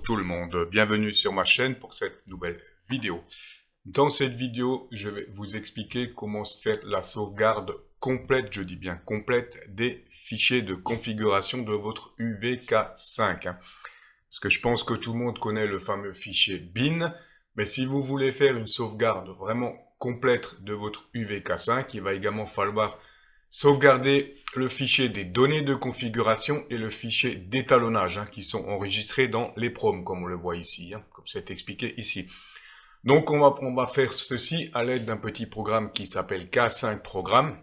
tout le monde, bienvenue sur ma chaîne pour cette nouvelle vidéo. Dans cette vidéo, je vais vous expliquer comment se faire la sauvegarde complète, je dis bien complète, des fichiers de configuration de votre UVK5. Parce que je pense que tout le monde connaît le fameux fichier bin, mais si vous voulez faire une sauvegarde vraiment complète de votre UVK5, il va également falloir sauvegarder le fichier des données de configuration et le fichier d'étalonnage qui sont enregistrés dans l'EPROM, comme on le voit ici, comme c'est expliqué ici. Donc on va faire ceci à l'aide d'un petit programme qui s'appelle K5 Programme,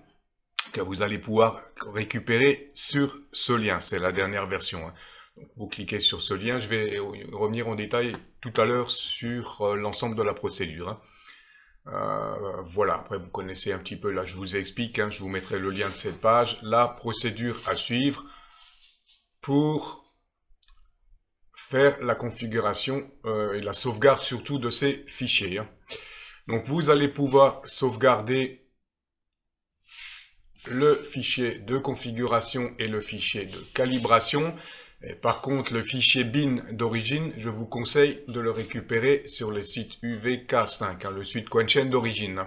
que vous allez pouvoir récupérer sur ce lien, c'est la dernière version. Donc, vous cliquez sur ce lien, je vais revenir en détail tout à l'heure sur l'ensemble de la procédure. Voilà, après vous connaissez un petit peu, là je vous explique, je vous mettrai le lien de cette page, la procédure à suivre pour faire la configuration et la sauvegarde surtout de ces fichiers. Donc vous allez pouvoir sauvegarder le fichier de configuration et le fichier de calibration. Et par contre, le fichier bin d'origine, je vous conseille de le récupérer sur le site UVK5, le site Quenchen d'origine.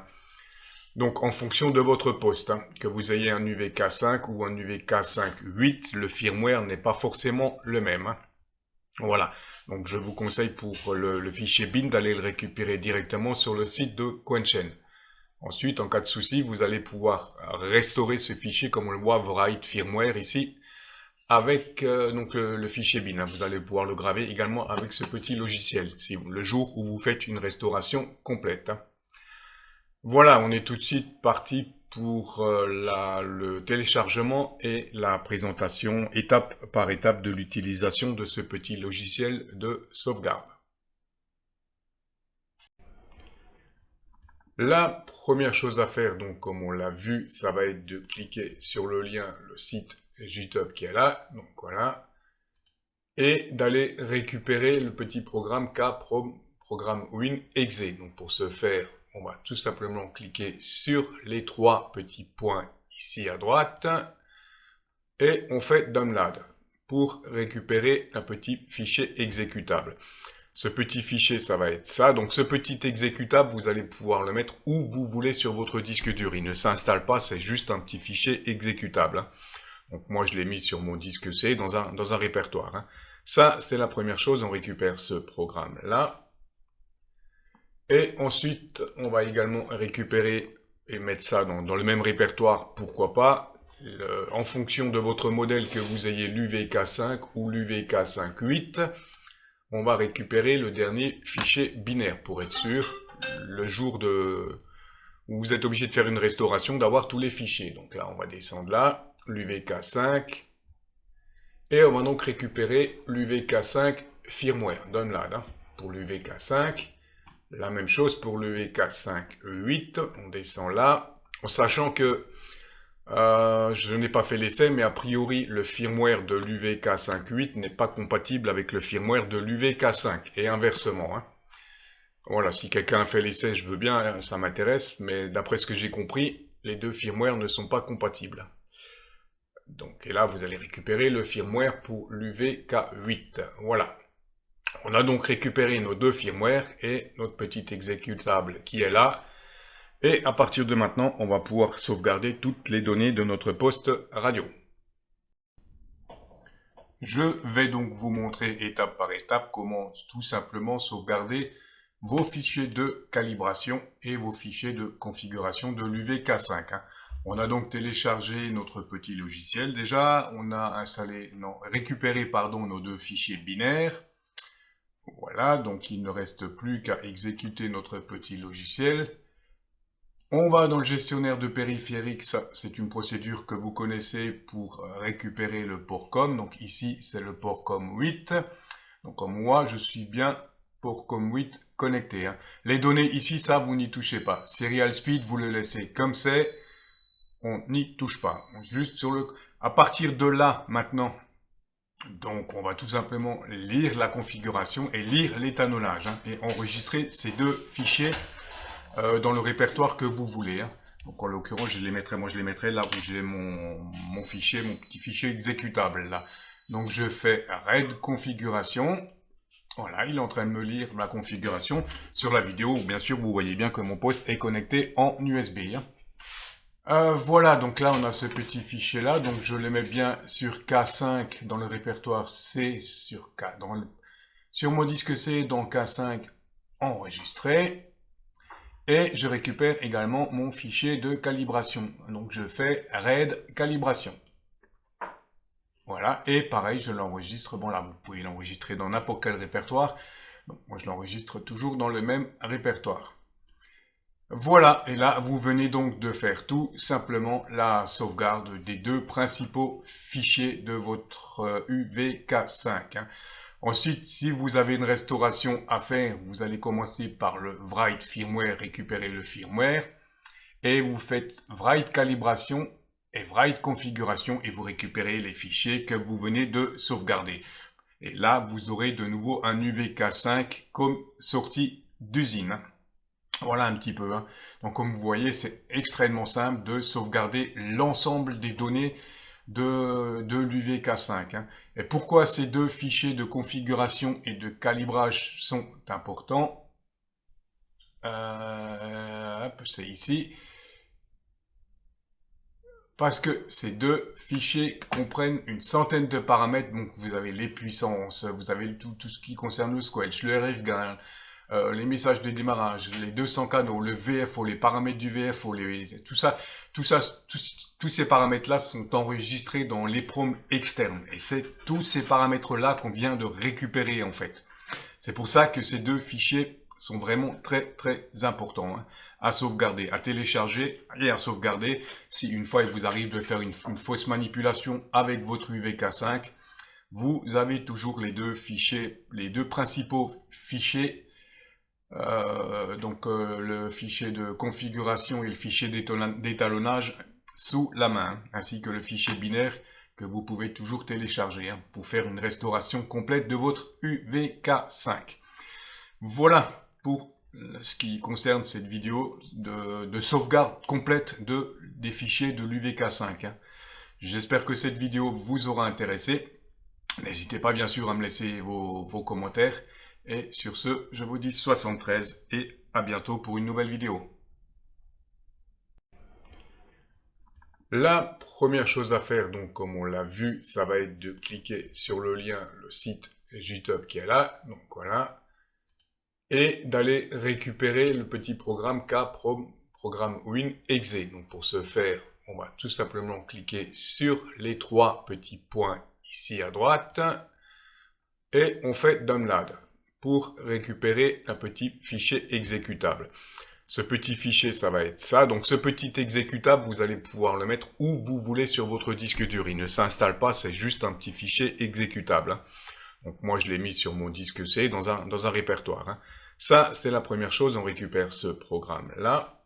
Donc, en fonction de votre poste, que vous ayez un UVK5 ou un UVK5.8, le firmware n'est pas forcément le même. Voilà. Donc, je vous conseille pour le fichier bin d'aller le récupérer directement sur le site de Quenchen. Ensuite, en cas de souci, vous allez pouvoir restaurer ce fichier, comme on le voit, write firmware ici, avec donc le fichier bin. Vous allez pouvoir le graver également avec ce petit logiciel, le jour où vous faites une restauration complète. Voilà, on est tout de suite parti pour le téléchargement et la présentation étape par étape de l'utilisation de ce petit logiciel de sauvegarde. La première chose à faire, donc comme on l'a vu, ça va être de cliquer sur le lien, le site GitHub qui est là, donc voilà, et d'aller récupérer le petit programme Programme WinExe. Donc pour ce faire, on va tout simplement cliquer sur les trois petits points ici à droite, et on fait Download pour récupérer un petit fichier exécutable. Ce petit fichier, ça va être ça. Donc ce petit exécutable, vous allez pouvoir le mettre où vous voulez sur votre disque dur. Il ne s'installe pas, c'est juste un petit fichier exécutable. Donc moi, je l'ai mis sur mon disque C dans un répertoire. Ça, c'est la première chose. On récupère ce programme-là. Et ensuite, on va également récupérer et mettre ça dans le même répertoire, pourquoi pas, en fonction de votre modèle, que vous ayez l'UVK5 ou l'UVK5.8. On va récupérer le dernier fichier binaire pour être sûr, le jour où vous êtes obligé de faire une restauration, d'avoir tous les fichiers. Donc là, on va descendre là, l'UVK5, et on va donc récupérer l'UVK5 firmware, download, pour l'UVK5. La même chose pour l'UVK5.8, on descend là, en sachant que je n'ai pas fait l'essai, mais a priori, le firmware de l'UVK5.8 n'est pas compatible avec le firmware de l'UVK5, et inversement. Voilà, si quelqu'un a fait l'essai, je veux bien, ça m'intéresse, mais d'après ce que j'ai compris, les deux firmwares ne sont pas compatibles. Donc, et là, vous allez récupérer le firmware pour l'UVK8. Voilà. On a donc récupéré nos deux firmwares et notre petit exécutable qui est là. Et à partir de maintenant, on va pouvoir sauvegarder toutes les données de notre poste radio. Je vais donc vous montrer étape par étape comment tout simplement sauvegarder vos fichiers de calibration et vos fichiers de configuration de l'UVK5. On a donc téléchargé notre petit logiciel déjà, on a récupéré nos deux fichiers binaires. Voilà, donc il ne reste plus qu'à exécuter notre petit logiciel. On va dans le gestionnaire de périphériques, c'est une procédure que vous connaissez pour récupérer le port COM. Donc ici, c'est le port COM 8. Donc comme moi, je suis bien port COM 8 connecté. Les données ici, ça, vous n'y touchez pas. Serial speed, vous le laissez comme c'est. On n'y touche pas. Juste à partir de là, maintenant, donc on va tout simplement lire la configuration et lire l'étalonnage et enregistrer ces deux fichiers dans le répertoire que vous voulez. Donc en l'occurrence, je les mettrai là où j'ai mon petit fichier exécutable là. Donc je fais raid configuration Voilà, il est en train de me lire la configuration sur la vidéo, où bien sûr vous voyez bien que mon poste est connecté en USB. Voilà, donc là on a ce petit fichier là, donc je le mets bien sur K5 dans le répertoire C, sur K, sur mon disque C, dans K5 enregistré. Et je récupère également mon fichier de calibration. Donc je fais RAID calibration. Voilà, et pareil, je l'enregistre. Bon là, vous pouvez l'enregistrer dans n'importe quel répertoire. Donc moi je l'enregistre toujours dans le même répertoire. Voilà, et là vous venez donc de faire tout simplement la sauvegarde des deux principaux fichiers de votre UVK5. Ensuite, si vous avez une restauration à faire, vous allez commencer par le write firmware, récupérer le firmware, et vous faites write calibration et write configuration, et vous récupérez les fichiers que vous venez de sauvegarder. Et là, vous aurez de nouveau un UVK5 comme sortie d'usine. Voilà un petit peu. Donc comme vous voyez, c'est extrêmement simple de sauvegarder l'ensemble des données de l'UVK5. Et pourquoi ces deux fichiers de configuration et de calibrage sont importants? C'est ici. Parce que ces deux fichiers comprennent une centaine de paramètres. Donc vous avez les puissances, vous avez tout ce qui concerne le squelch, le RFGAN, les messages de démarrage, les 200 canaux, le VFO, les paramètres du VFO, tous ces paramètres-là sont enregistrés dans l'EEPROM externe. Et c'est tous ces paramètres-là qu'on vient de récupérer en fait. C'est pour ça que ces deux fichiers sont vraiment très très importants à sauvegarder, à télécharger et à sauvegarder. Si une fois il vous arrive de faire une fausse manipulation avec votre UVK5, vous avez toujours les deux fichiers, les deux principaux fichiers, le fichier de configuration et le fichier d'étalonnage sous la main, ainsi que le fichier binaire que vous pouvez toujours télécharger pour faire une restauration complète de votre UVK5. Voilà pour ce qui concerne cette vidéo de sauvegarde complète des fichiers de l'UVK5. J'espère que cette vidéo vous aura intéressé. N'hésitez pas bien sûr à me laisser vos commentaires. Et sur ce, je vous dis 73 et à bientôt pour une nouvelle vidéo. La première chose à faire, donc comme on l'a vu, ça va être de cliquer sur le lien, le site GitHub qui est là, donc voilà, et d'aller récupérer le petit programme programme WinExe. Donc pour ce faire, on va tout simplement cliquer sur les trois petits points ici à droite, et on fait Download pour récupérer un petit fichier exécutable. Ce petit fichier, ça va être ça. Donc ce petit exécutable, vous allez pouvoir le mettre où vous voulez sur votre disque dur. Il ne s'installe pas, c'est juste un petit fichier exécutable. Donc moi, je l'ai mis sur mon disque C dans un répertoire. Ça, c'est la première chose. On récupère ce programme-là.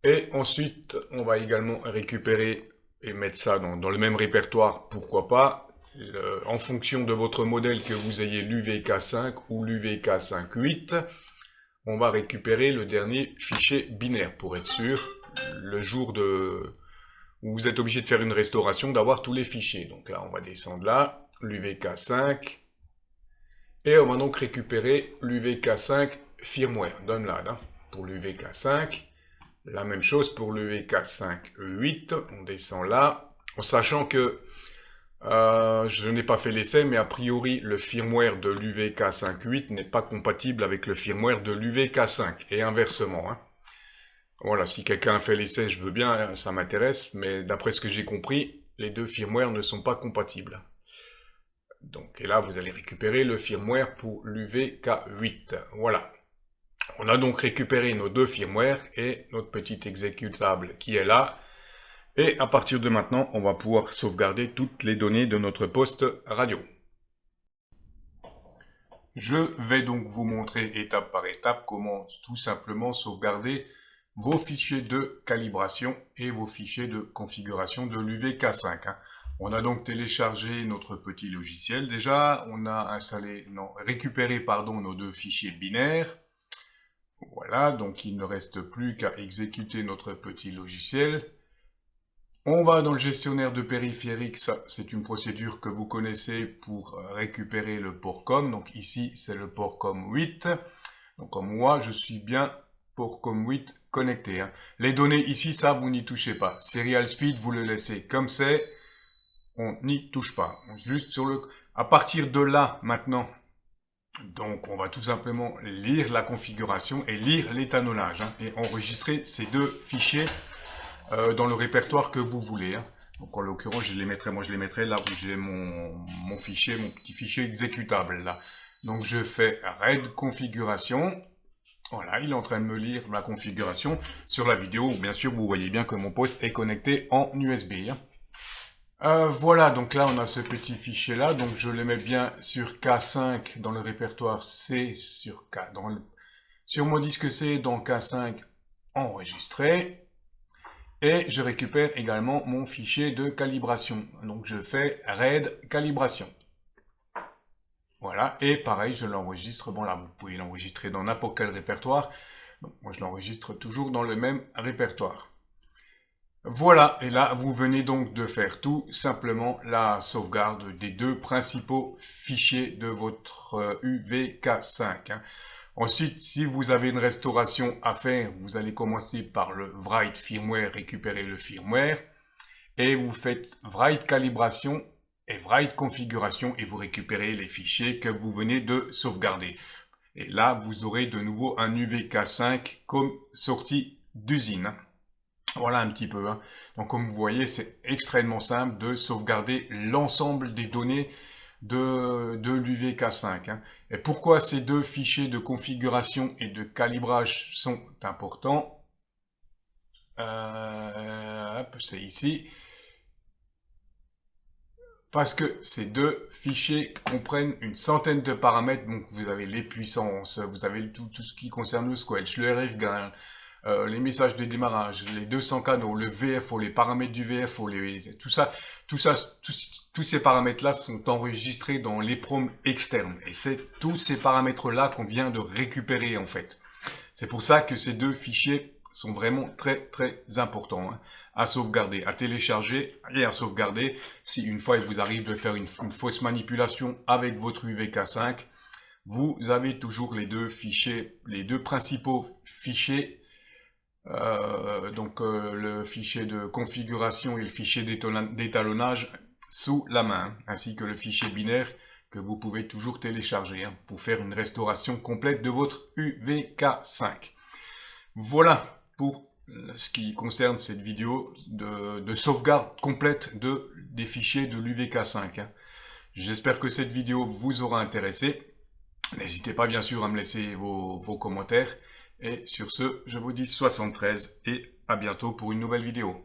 Et ensuite, on va également récupérer et mettre ça dans le même répertoire, pourquoi pas, en fonction de votre modèle, que vous ayez l'UVK5 ou l'UVK5.8. On va récupérer le dernier fichier binaire pour être sûr, le jour où vous êtes obligé de faire une restauration, d'avoir tous les fichiers. Donc là, on va descendre là, l'UVK5, et on va donc récupérer l'UVK5 firmware, download, pour l'UVK5. La même chose pour l'UVK5.8, on descend là, en sachant que je n'ai pas fait l'essai, mais a priori, le firmware de l'UVK5.8 n'est pas compatible avec le firmware de l'UVK5, et inversement. Voilà, si quelqu'un a fait l'essai, je veux bien, ça m'intéresse, mais d'après ce que j'ai compris, les deux firmwares ne sont pas compatibles. Donc, et là, vous allez récupérer le firmware pour l'UVK8. Voilà. On a donc récupéré nos deux firmwares et notre petit exécutable qui est là. Et à partir de maintenant, on va pouvoir sauvegarder toutes les données de notre poste radio. Je vais donc vous montrer étape par étape comment tout simplement sauvegarder vos fichiers de calibration et vos fichiers de configuration de l'UVK5. On a donc téléchargé notre petit logiciel déjà, on a récupéré nos deux fichiers binaires. Voilà, donc il ne reste plus qu'à exécuter notre petit logiciel. On va dans le gestionnaire de périphériques, ça c'est une procédure que vous connaissez pour récupérer le port COM. Donc ici c'est le port COM 8. Donc comme moi je suis bien port COM 8 connecté. Hein. Les données ici, ça vous n'y touchez pas. Serial speed, vous le laissez comme c'est. On n'y touche pas. Juste sur le... À partir de là maintenant, donc on va tout simplement lire la configuration et lire l'étalonnage. Hein, et enregistrer ces deux fichiers dans le répertoire que vous voulez. Hein. Donc en l'occurrence, je les mettrai là où j'ai mon fichier, mon petit fichier exécutable là. Donc je fais read configuration. Voilà, il est en train de me lire la configuration. Sur la vidéo, bien sûr, vous voyez bien que mon poste est connecté en USB. Hein. Voilà, donc là on a ce petit fichier là, donc je le mets bien sur K5 dans le répertoire C sur K, sur mon disque C dans K5 enregistré. Et je récupère également mon fichier de calibration. Donc je fais read calibration. Voilà, et pareil, je l'enregistre. Bon là, vous pouvez l'enregistrer dans n'importe quel répertoire. Donc moi je l'enregistre toujours dans le même répertoire. Voilà, et là vous venez donc de faire tout simplement la sauvegarde des deux principaux fichiers de votre UVK5. Hein. Ensuite, si vous avez une restauration à faire, vous allez commencer par le write firmware, récupérer le firmware, et vous faites write calibration et write configuration, et vous récupérez les fichiers que vous venez de sauvegarder. Et là, vous aurez de nouveau un UVK5 comme sortie d'usine. Voilà un petit peu. Hein. Donc comme vous voyez, c'est extrêmement simple de sauvegarder l'ensemble des données de l'UVK5. Hein. Et pourquoi ces deux fichiers de configuration et de calibrage sont importants? C'est ici. Parce que ces deux fichiers comprennent une centaine de paramètres. Donc vous avez les puissances, vous avez tout ce qui concerne le squelch, le RF-gain, les messages de démarrage, les 200 canaux, le VFO, les paramètres du VFO, tous ces paramètres-là sont enregistrés dans l'EEPROM externe. Et c'est tous ces paramètres-là qu'on vient de récupérer en fait. C'est pour ça que ces deux fichiers sont vraiment très très importants hein, à sauvegarder, à télécharger et à sauvegarder. Si une fois il vous arrive de faire une fausse manipulation avec votre UVK5, vous avez toujours les deux fichiers, les deux principaux fichiers. Le fichier de configuration et le fichier d'étalonnage sous la main, ainsi que le fichier binaire que vous pouvez toujours télécharger hein, pour faire une restauration complète de votre UVK5. Voilà pour ce qui concerne cette vidéo de sauvegarde complète des fichiers de l'UVK5. Hein. J'espère que cette vidéo vous aura intéressé. N'hésitez pas bien sûr à me laisser vos commentaires. Et sur ce, je vous dis 73 et à bientôt pour une nouvelle vidéo.